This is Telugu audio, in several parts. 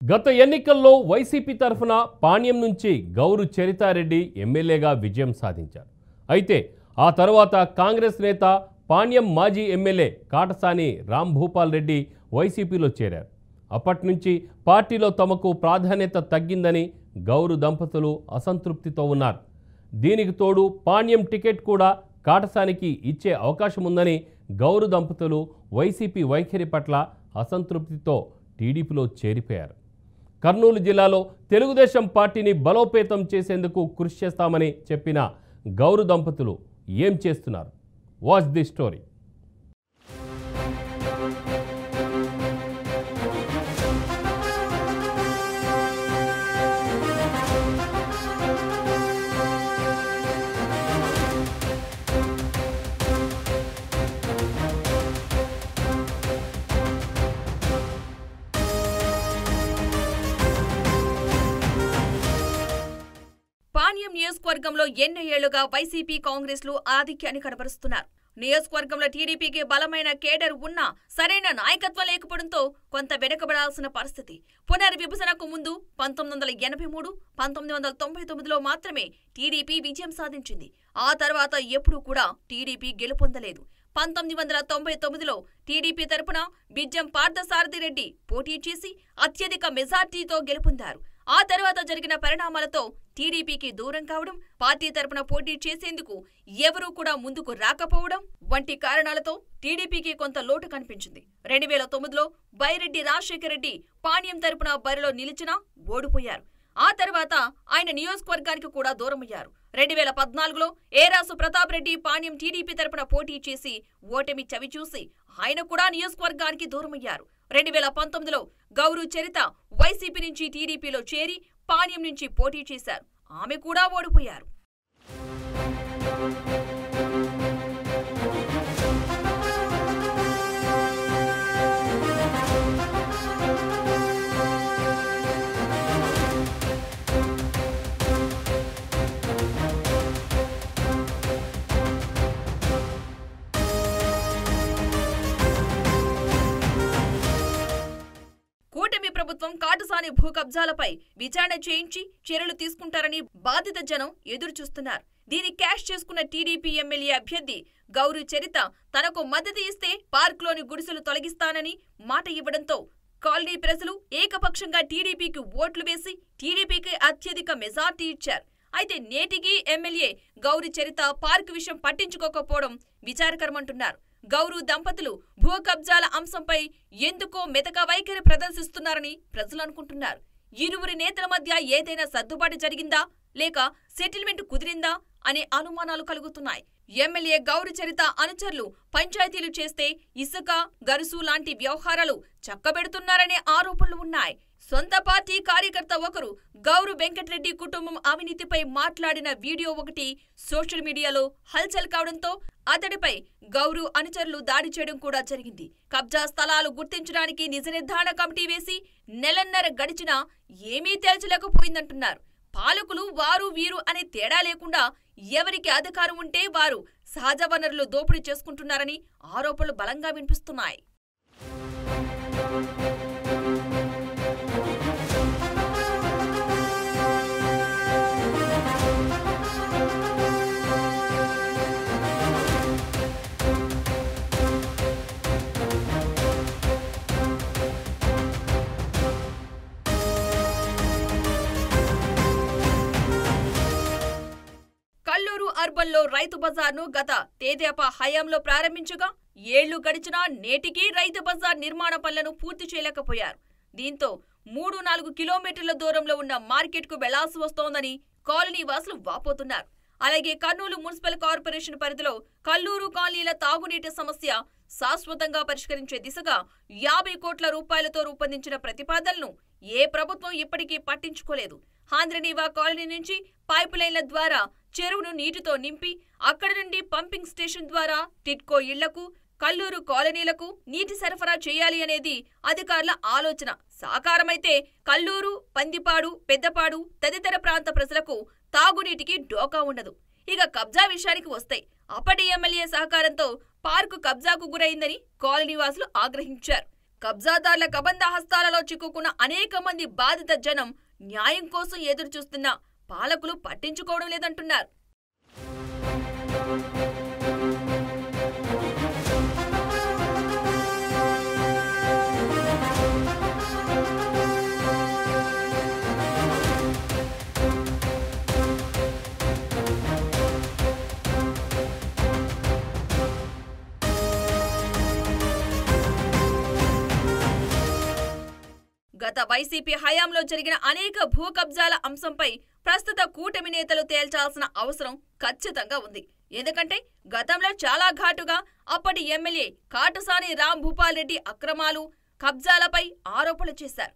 గత ఎన్నికల్లో వైసీపీ తరఫున పాణ్యం నుంచి గౌరు చరితారెడ్డి ఎమ్మెల్యేగా విజయం సాధించారు. అయితే ఆ తర్వాత కాంగ్రెస్ నేత పాణ్యం మాజీ ఎమ్మెల్యే కాటసాని రాంభూపాల్ రెడ్డి వైసీపీలో చేరారు. అప్పటి నుంచి పార్టీలో తమకు ప్రాధాన్యత తగ్గిందని గౌరు దంపతులు అసంతృప్తితో ఉన్నారు. దీనికి తోడు పాణ్యం టికెట్ కూడా కాటసానికి ఇచ్చే అవకాశం ఉందని గౌరు దంపతులు వైసీపీ వైఖరి పట్ల అసంతృప్తితో టీడీపీలో చేరిపోయారు. కర్నూలు జిల్లాలో తెలుగుదేశం పార్టీని బలోపేతం చేసేందుకు కృషి చేస్తామని చెప్పిన గౌరు దంపతులు ఏం చేస్తున్నారు? Watch the story. పాణ్యం నియోజకవర్గంలో ఎన్నో ఏళ్లుగా వైసీపీ కాంగ్రెస్లు ఆధిక్యాన్ని కనబరుస్తున్నారు. నియోజకవర్గంలో టీడీపీకి బలమైన కేడర్ ఉన్నా సరైన నాయకత్వం లేకపోవడంతో కొంత వెనుకబడాల్సిన పరిస్థితి. పునర్విభజనకు ముందు 1983, 1999లో మాత్రమే టీడీపీ విజయం సాధించింది. ఆ తర్వాత ఎప్పుడూ కూడా టీడీపీ గెలుపొందలేదు. 1999లో టీడీపీ తరపున బిజ్జం పార్థసారథి రెడ్డి పోటీ చేసి అత్యధిక మెజార్టీతో గెలుపొందారు. ఆ తర్వాత జరిగిన పరిణామాలతో టీడీపీకి దూరం కావడం, పార్టీ తరపున పోటీ చేసేందుకు ఎవరూ కూడా ముందుకు రాకపోవడం వంటి కారణాలతో టీడీపీకి కొంత లోటు కనిపించింది. 2009లో బైరెడ్డి రాజశేఖర రెడ్డి పాణ్యం తరపున బరిలో నిలిచినా ఓడిపోయారు. ఆ తర్వాత ఆయన నియోజకవర్గానికి కూడా దూరమయ్యారు. 2014లో ఏరాసు ప్రతాప్ రెడ్డి పాణ్యం టీడీపీ తరపున పోటీ చేసి ఓటమి చవిచూసి ఆయన కూడా నియోజకవర్గానికి దూరమయ్యారు. 2019లో గౌరు చరిత వైసీపీ నుంచి టీడీపీలో చేరి పాణ్యం నుంచి పోటీ చేశారు. ఆమె కూడా ఓడిపోయారు. కూటమి ప్రభుత్వం కాటసాని భూ కబ్జాలపై విచారణ చేయించి చర్యలు తీసుకుంటారని బాధిత జనం ఎదురుచూస్తున్నారు. దీన్ని క్యాష్ చేసుకున్న టీడీపీ ఎమ్మెల్యే అభ్యర్థి గౌరు చరిత తనకు మద్దతు ఇస్తే పార్క్లోని గుడిసెలు తొలగిస్తానని మాట ఇవ్వడంతో కాలనీ ప్రజలు ఏకపక్షంగా టీడీపీకి ఓట్లు వేసి టీడీపీకి అత్యధిక మెజార్టీ ఇచ్చారు. అయితే నేటికి ఎమ్మెల్యే గౌరు చరిత పార్క్ విషయం పట్టించుకోకపోవడం విచారకరమంటున్నారు. గౌరు దంపతులు భూ కబ్జాల అంశంపై ఎందుకో మెతక వైఖరి ప్రదర్శిస్తున్నారని ప్రజలు అనుకుంటున్నారు. ఇరువురి నేతల మధ్య ఏదైనా సర్దుబాటు జరిగిందా లేక సెటిల్మెంట్ కుదిరిందా అనే అనుమానాలు కలుగుతున్నాయి. ఎమ్మెల్యే గౌరు చరిత అనుచరులు పంచాయతీలు చేస్తే ఇసుక, గరుసు లాంటి వ్యవహారాలు చక్కబెడుతున్నారనే ఆరోపణలు ఉన్నాయి. సొంత పార్టీ కార్యకర్త ఒకరు గౌరు వెంకటరెడ్డి కుటుంబం అవినీతిపై మాట్లాడిన వీడియో ఒకటి సోషల్ మీడియాలో హల్చల్ కావడంతో అతడిపై గౌరు అనుచరులు దాడి చేయడం కూడా జరిగింది. కబ్జా స్థలాలు గుర్తించడానికి నిజ నిర్ధారణ కమిటీ వేసి నెలన్నర గడిచినా ఏమీ తేల్చలేకపోయిందంటున్నారు. పాలకులు వారు వీరు అనే తేడా లేకుండా ఎవరికి అధికారం ఉంటే వారు సహజ వనరులు దోపిడీ చేసుకుంటున్నారని ఆరోపణలు బలంగా వినిపిస్తున్నాయి. కల్లూరు అర్బన్లో రైతు బజార్ను గత తెదేపా హయాంలో ప్రారంభించగా ఏళ్లు గడిచినా నేటికీ రైతు బజార్ నిర్మాణ పనులను పూర్తి చేయలేకపోయారు. దీంతో 3-4 కిలోమీటర్ల దూరంలో ఉన్న మార్కెట్కు వెళ్లాల్సి వస్తోందని కాలనీ వాసులు వాపోతున్నారు. అలాగే కర్నూలు మున్సిపల్ కార్పొరేషన్ పరిధిలో కల్లూరు కాలనీల తాగునీటి సమస్య శాశ్వతంగా పరిష్కరించే దిశగా 50 కోట్ల రూపాయలతో రూపొందించిన ప్రతిపాదనలను ఏ ప్రభుత్వం ఇప్పటికీ పట్టించుకోలేదు. ఆంధ్రనీవా కాలనీ నుంచి పైపు లైన్ల ద్వారా చెరువును నీటితో నింపి అక్కడి నుండి పంపింగ్ స్టేషన్ ద్వారా టిడ్కో ఇళ్లకు, కల్లూరు కాలనీలకు నీటి సరఫరా చేయాలి అనేది అధికారుల ఆలోచన. సాకారమైతే కల్లూరు, పందిపాడు, పెద్దపాడు తదితర ప్రాంత ప్రజలకు తాగునీటికి డోకా ఉండదు. ఇక కబ్జా విషయానికి వస్తే అప్పటి ఎమ్మెల్యే సహకారంతో పార్కు కబ్జాకు గురైందని కాలనీవాసులు ఆగ్రహించారు. కబ్జాదారుల కబంధ హస్తాలలో చిక్కుకున్న అనేక మంది బాధిత జనం న్యాయం కోసం ఎదురు చూస్తున్నా పాలకులు పట్టించుకోవడం లేదంటున్నారు. గత వైసీపీ హయాంలో జరిగిన అనేక భూ కబ్జాల అంశంపై ప్రస్తుత కూటమి నేతలు తేల్చాల్సిన అవసరం ఖచ్చితంగా ఉంది. ఎందుకంటే గతంలో చాలా ఘాటుగా అప్పటి ఎమ్మెల్యే కాటసాని రాంభూపాల్ రెడ్డి అక్రమాలు, కబ్జాలపై ఆరోపణలు చేశారు.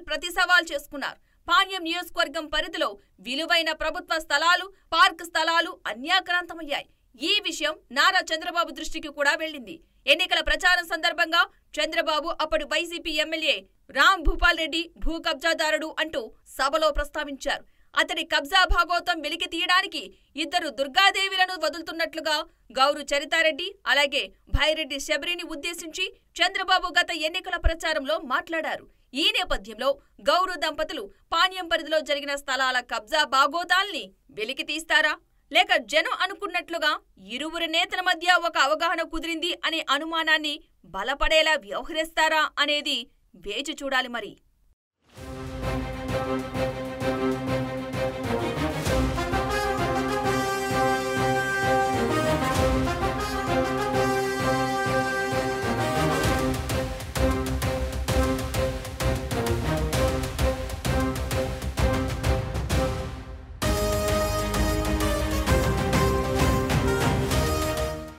ప్రతి సవాల్ చేసుకున్నారు. పాణ్యం నియోజకవర్గం పరిధిలో విలువైన ప్రభుత్వ స్థలాలు, పార్క్ స్థలాలు అన్యాక్రాంతమయ్యాయి. ఈ విషయం నారా చంద్రబాబు దృష్టికి కూడా వెళ్లింది. ఎన్నికల ప్రచారం సందర్భంగా చంద్రబాబు అప్పటి వైసీపీ ఎమ్మెల్యే రాంభూపాల్ రెడ్డి భూ కబ్జాదారుడు అంటూ సభలో ప్రస్తావించారు. అతడి కబ్జా భాగోతం వెలికి తీయడానికి ఇద్దరు దుర్గాదేవిలను వదులుతున్నట్లుగా గౌరు చరితారెడ్డి, అలాగే భైరెడ్డి శబరిని ఉద్దేశించి చంద్రబాబు గత ఎన్నికల ప్రచారంలో మాట్లాడారు. ఈ నేపథ్యంలో గౌరు దంపతులు పాణ్యం పరిధిలో జరిగిన స్థలాల కబ్జా భాగోతాల్ని వెలికి తీస్తారా, లేక జనం అనుకున్నట్లుగా ఇరువురు నేతల మధ్య ఒక అవగాహన కుదిరింది అనే అనుమానాన్ని బలపడేలా వ్యవహరిస్తారా అనేది వేచి చూడాలి మరి.